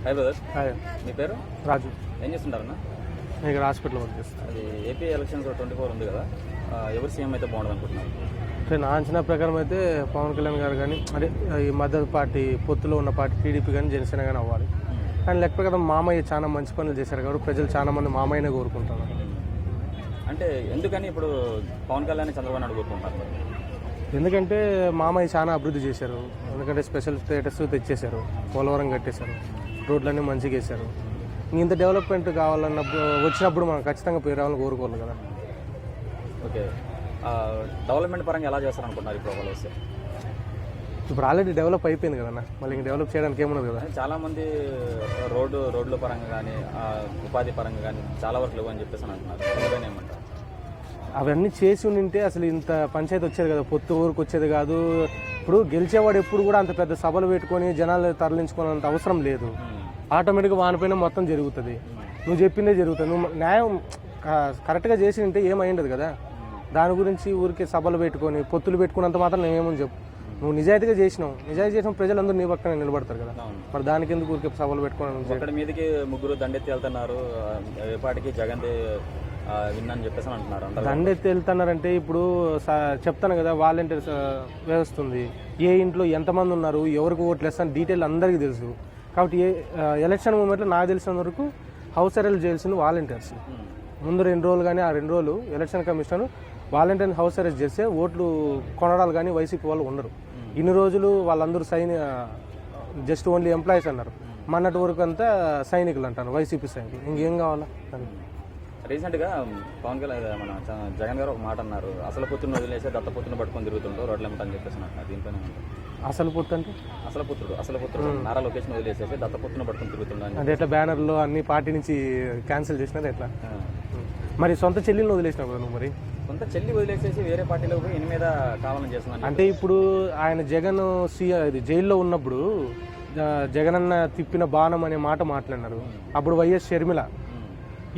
Hi brother. Hi. మీ పేరు? రాజు. ఏం చేస్తుంటారన్నా? నేను ఇక్కడ హాస్పిటల్లో వర్క్ చేస్తాను. అది ఏపీ ఎలక్షన్స్ 24 ఉంది కదా, ఎవరు సీఎం అయితే బాగుంటుంది అనుకుంటున్నారు? అంటే నా అంచనా ప్రకారం అయితే పవన్ కళ్యాణ్ గారు కానీ అంటే ఈ మద్దతు పార్టీ పొత్తులో ఉన్న పార్టీ టీడీపీ కానీ జనసేన కానీ అవ్వాలి. కానీ లెక్క ప్రకారం మామయ్య చాలా మంచి పనులు చేశారు కాబట్టి ప్రజలు చాలా మంది మామయ్యనే కోరుకుంటున్నారు. అంటే ఎందుకని ఇప్పుడు పవన్ కళ్యాణ్ చంద్రబాబు నాయుడు కోరుకుంటున్నారు? ఎందుకంటే మామయ్య చాలా అభివృద్ధి చేశారు. ఎందుకంటే స్పెషల్ స్టేటస్ తెచ్చేశారు, పోలవరం కట్టేశారు, రోడ్లన్నీ మంచిగా వేశారు. ఇంత డెవలప్మెంట్ కావాలన్నప్పుడు వచ్చినప్పుడు మనం ఖచ్చితంగా పేరు రావాలని కోరుకోవాలి కదా. ఓకే, డెవలప్మెంట్ పరంగా ఎలా చేస్తారు అనుకుంటున్నారు ఇప్పుడు వాళ్ళు వస్తే? ఇప్పుడు ఆల్రెడీ డెవలప్ అయిపోయింది కదన్నా, మళ్ళీ ఇంక డెవలప్ చేయడానికి ఏమున్నది కదా. చాలామంది రోడ్ల పరంగా కానీ ఉపాధి పరంగా కానీ చాలా వరకు లేవు అని చెప్పేసి అంటున్నారు. ఏమంటారు? అవన్నీ చేసి ఉంటే అసలు ఇంత పంచాయతీ వచ్చేది కదా, పొత్తు ఊరికి వచ్చేది కాదు. ఇప్పుడు గెలిచేవాడు ఎప్పుడు కూడా అంత పెద్ద సభలు పెట్టుకొని జనాలు తరలించుకోవాలంత అవసరం లేదు. ఆటోమేటిక్గా వానిపైన మొత్తం జరుగుతుంది. నువ్వు చెప్పిందే జరుగుతుంది. నువ్వు న్యాయం కరెక్ట్గా చేసి ఉంటే ఏమైండదు కదా. దాని గురించి ఊరికి సభలు పెట్టుకొని పొత్తులు పెట్టుకున్నంత మాత్రం నేనేమని చెప్పు. నువ్వు నిజాయితీగా చేసినావు, నిజాయితీ ప్రజలందరూ నీ పక్కన నిలబడతారు కదా. మరి దానికి ఎందుకు ఊరికి సభలు పెట్టుకోవడం? ఇక్కడ మీదకి ముగ్గురు దండెత్తి వెళ్తున్నారు, ఏపాటికి జగన్ విన్నని చెప్పేసి అంటున్నారు. దండెత్తి వెళ్తున్నారంటే ఇప్పుడు చెప్తాను కదా, వాలంటీర్స్ వ్యవస్థ ఉంది. ఏ ఇంట్లో ఎంతమంది ఉన్నారు, ఎవరికి ఓట్లు వేస్తాను డీటెయిల్ అందరికీ తెలుసు. కాబట్టి ఎలక్షన్ మూమెంట్లో నాకు తెలిసిన వరకు హౌస్ అరెస్ట్ చేయాల్సింది వాలంటీర్స్. ముందు 2 రోజులు కానీ ఆ 2 రోజులు ఎలక్షన్ కమిషనర్ వాలంటీర్ని హౌస్ అరెస్ట్ చేస్తే ఓట్లు కొనడాలు కానీ వైసీపీ వాళ్ళు ఉండరు. ఇన్ని రోజులు వాళ్ళందరూ జస్ట్ ఓన్లీ ఎంప్లాయీస్ అన్నారు. మొన్నటి వరకు అంతా సైనికులు అంటారు, వైసీపీ సైనికులు. ఇంకేం కావాలా? రీసెంట్గా పవన్ కళ్యాణ్ మన జగన్ గారు ఒక మాట అన్నారు, అసలు పొత్తును వదిలేసి దత్త పొత్తును పట్టుకొని తిరుగుతుంటారు రోడ్లు ఏమంటని చెప్పేసి అంటున్నారు. దీనిపైన అసలు పొత్తు అంటే అసలు పుత్రుడు నారా లొకేషన్ వదిలేసేసి దత్త పొత్తును పట్టుకొని తిరుగుతుండ అంటే ఎట్లా బ్యానర్లో అన్ని పార్టీ నుంచి క్యాన్సిల్ చేసినది ఎట్లా? మరి సొంత చెల్లిని వదిలేసినావు కదా నువ్వు. మరి సొంత చెల్లి వదిలేసేసి వేరే పార్టీలో పోయి ఈయన మీద కావాలని చేస్తున్నాను అంటే ఇప్పుడు ఆయన జగన్ జైల్లో ఉన్నప్పుడు జగనన్న తిప్పిన బాణం అనే మాట మాట్లాడినారు. అప్పుడు వైఎస్ షర్మిల,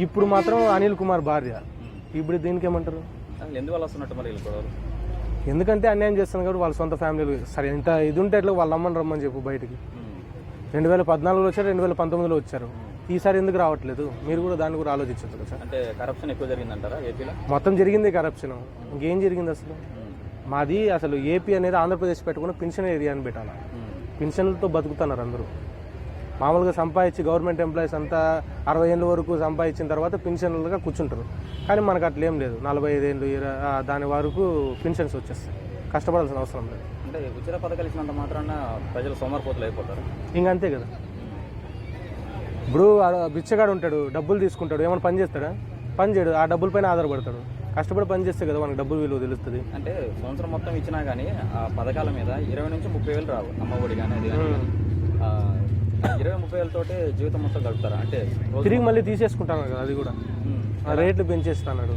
ఇప్పుడు మాత్రం అనిల్ కుమార్ భార్య. ఇప్పుడు దీనికి ఏమంటారు? ఎందువల్ల వస్తున్నట్టు మరి గొడవలు? ఎందుకంటే అన్యాయం చేస్తాను కాబట్టి వాళ్ళ సొంత ఫ్యామిలీలు. సరే ఇంత ఇది ఉంటే ఎట్లా వాళ్ళ అమ్మని రమ్మని చెప్పు బయటికి. 2014లో వచ్చారు, 2019లో వచ్చారు. ఈసారి ఎందుకు రావట్లేదు? మీరు కూడా దాన్ని కూడా ఆలోచించదు కదా సార్. అంటే కరప్షన్ ఎక్కువ జరిగిందంటారా ఏపీలో? మొత్తం జరిగింది కరప్షన్. ఇంకేం జరిగింది అసలు? మాది అసలు ఏపీ అనేది ఆంధ్రప్రదేశ్ పెట్టుకుని పెన్షన్ ఏరియా అని పెట్టాలి. పెన్షన్లతో బతుకుతున్నారు అందరూ. మామూలుగా సంపాదించి గవర్నమెంట్ ఎంప్లాయీస్ అంతా 60 ఏళ్ళ వరకు సంపాదించిన తర్వాత పెన్షన్లుగా కూర్చుంటారు. కానీ మనకు అట్లా ఏం లేదు. 45 ఏళ్ళు దాని వరకు పెన్షన్స్ వచ్చేస్తాయి. కష్టపడాల్సిన అవసరం లేదు. అంటే ఉచిత పథకాలు ఇచ్చినంత మాత్రాన ప్రజలు సోమరిపోతులు అయిపోతారు. ఇంకంతే కదా. ఇప్పుడు బిచ్చగాడు ఉంటాడు, డబ్బులు తీసుకుంటాడు, ఏమైనా పని చేస్తాడా? పని చేయడు. ఆ డబ్బుల పైన ఆధారపడతాడు. కష్టపడి పని చేస్తే కదా మనకు డబ్బులు విలువ తెలుస్తుంది. అంటే సంవత్సరం మొత్తం ఇచ్చినా కానీ ఆ పథకాల మీద 20 నుంచి 30 వేలు రావు. అమ్మఒడి కానీ అది కానీ 20-30 వేలతోటి జీవితం మొత్తం గడుపుతారా? అంటే తిరిగి మళ్ళీ తీసేసుకుంటాను కదా. అది కూడా రేట్లు పెంచేస్తున్నాడు.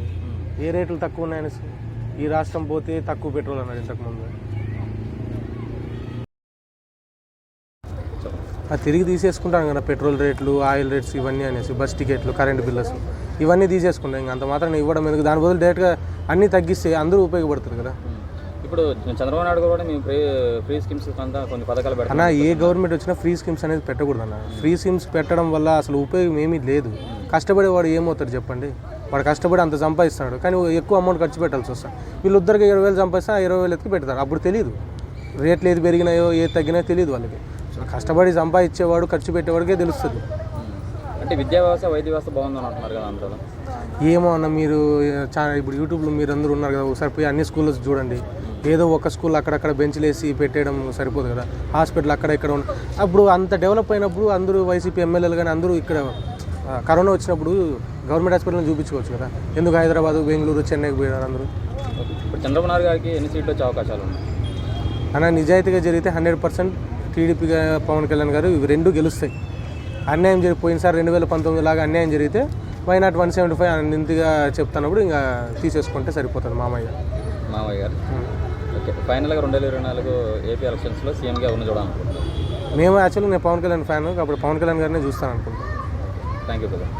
ఏ రేట్లు తక్కువ ఉన్నాయని ఈ రాష్ట్రం పోతే తక్కువ పెట్రోల్ అన్నాడు ఇంతకుముందు. అది తిరిగి తీసేసుకుంటాను కదా. పెట్రోల్ రేట్లు, ఆయిల్ రేట్స్ ఇవన్నీ అనేసి, బస్ టికెట్లు, కరెంట్ బిల్లుస్ ఇవన్నీ తీసేసుకుంటాం. ఇంకా అంత మాత్రం ఇవ్వడం ఎందుకు? దాని బదులు డైరెక్ట్గా అన్నీ తగ్గిస్తే అందరూ ఉపయోగపడుతుంది కదా. ఇప్పుడు చంద్రబాబు నాయుడు కూడా మేము ఫ్రీ స్కీమ్స్ అంతా కొన్ని పథకాలు పెడతాం అన్న. ఏ గవర్నమెంట్ వచ్చినా ఫ్రీ స్కీమ్స్ అనేది పెట్టకూడదు అన్న. ఫ్రీ స్కీమ్స్ పెట్టడం వల్ల అసలు ఉపయోగం ఏమీ లేదు. కష్టపడేవాడు ఏమవుతాడు చెప్పండి? వాడు కష్టపడి అంత సంపాదిస్తున్నాడు, కానీ ఎక్కువ అమౌంట్ ఖర్చు పెట్టాల్సి వస్తుంది. వీళ్ళిద్దరికి 20,000 సంపాదిస్తే 20,000 ఎత్తుకు పెడతారు. అప్పుడు తెలియదు రేట్లు ఏది పెరిగినాయో ఏది తగ్గినాయో తెలియదు వాళ్ళకి. కష్టపడి సంపాదించేవాడు ఖర్చు పెట్టేవాడికే తెలుస్తుంది. అంటే విద్యా వ్యవస్థ, వైద్య వ్యవస్థ బాగుందని అంటున్నారు కదా అందరూ. ఏమో అన్న, మీరు ఇప్పుడు యూట్యూబ్లో మీరు అందరూ ఉన్నారు కదా, ఒకసారి పోయి అన్ని స్కూల్లో చూడండి. ఏదో ఒక స్కూల్ అక్కడక్కడ బెంచ్లు వేసి పెట్టేయడం సరిపోదు కదా. హాస్పిటల్ అక్కడ ఇక్కడ అప్పుడు అంత డెవలప్ అయినప్పుడు అందరూ వైసీపీ ఎమ్మెల్యేలు కానీ అందరూ ఇక్కడ కరోనా వచ్చినప్పుడు గవర్నమెంట్ హాస్పిటల్ని చూపించుకోవచ్చు కదా. ఎందుకు హైదరాబాద్, బెంగళూరు, చెన్నైకి పోయారు అందరూ? ఇప్పుడు చంద్రబాబు నాయుడు గారికి ఎన్ని సీట్లు వచ్చే అవకాశాలు ఉన్నాయి అన్న? నిజాయితీగా జరిగితే 100% టీడీపీ పవన్ కళ్యాణ్ గారు ఇవి 2 గెలుస్తాయి. అన్యాయం పోయినసారి 2019 లాగా అన్యాయం జరిగితే వై నాట్ 175 అన్నింటిగా చెప్తున్నప్పుడు ఇంకా తీసేసుకుంటే సరిపోతుంది మామయ్య గారు. ఓకే, ఫైనల్గా 2024 ఏపీ ఎలక్షన్స్లో సీఎంగా ఎవరిని చూడాలనుకుంటున్నాను? మేము యాక్చువల్గా నేను పవన్ కళ్యాణ్ ఫ్యాన్ కాబట్టి పవన్ కళ్యాణ్ గారినే చూస్తాను అనుకుంటున్నాను. Thank you brother.